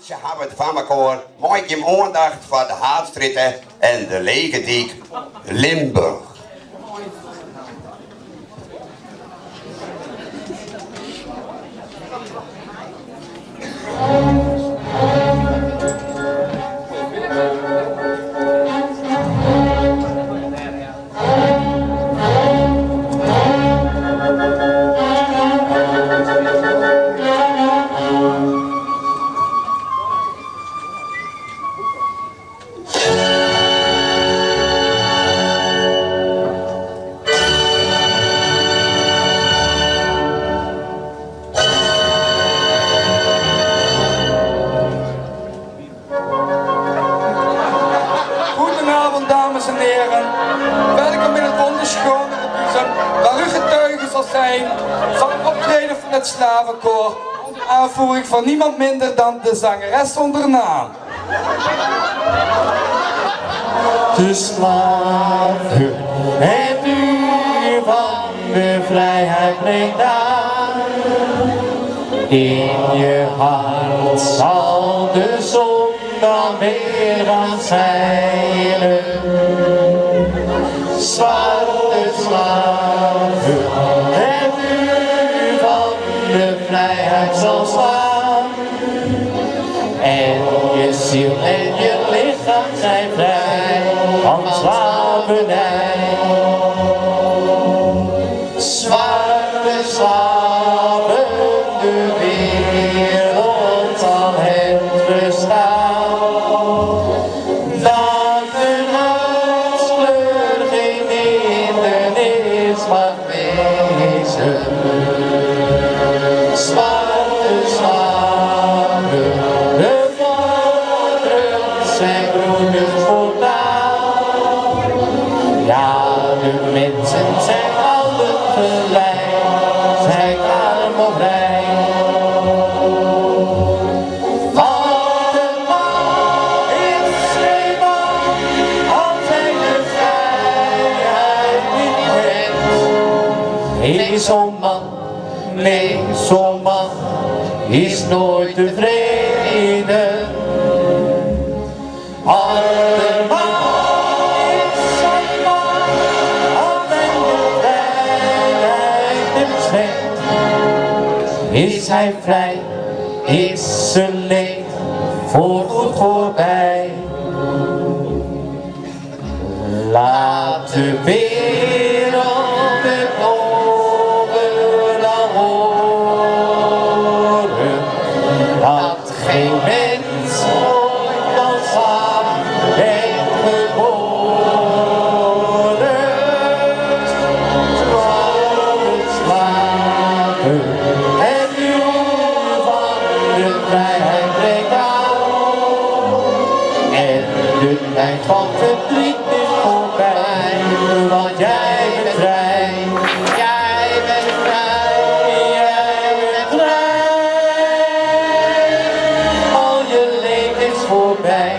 Ze hebben het van elkaar. Maak je hem aandacht voor de haatstritten en de leegdiek Limburg. Goedenavond, dames en heren. Welkom in het wonderschone Bussum, waar u getuigen zal zijn van het optreden van het slavenkoor, onder aanvoering van niemand minder dan de zangeres zonder naam. De slaven het uur van de vrijheid brengt aan. In je hart zal de zon dan weer gaan zeilen. Zwarte slaven, het uur van de vrijheid zal slaan. En je ziel en je lichaam zijn vrij van slavernij. Zwarte slaven, de wereld zal het verstaan. Dat een huidskleur geen hindernis mag wezen. Zwarte slaven, de vaderen zijn broeders voortaan. Ja, de mensen zijn allen gelijk, zijn arm of rijk. Want een man is geen man, als hij de vrijheid niet kent. Nee, zo'n man, nee, zo'n man is nooit tevreden. Want een man is geen man, als hij de vrijheid niet kent. Is hij vrij, is zijn leed voorgoed voorbij. Laat de wereld het overal horen, dat geen mens ooit als slaaf heeft geboren. Zwarte slaven, het uur van de vrijheid breekt aan. En de tijd van verdriet is voorbij, want jij bent vrij. Jij bent vrij, jij bent vrij. Al je leed is voorbij.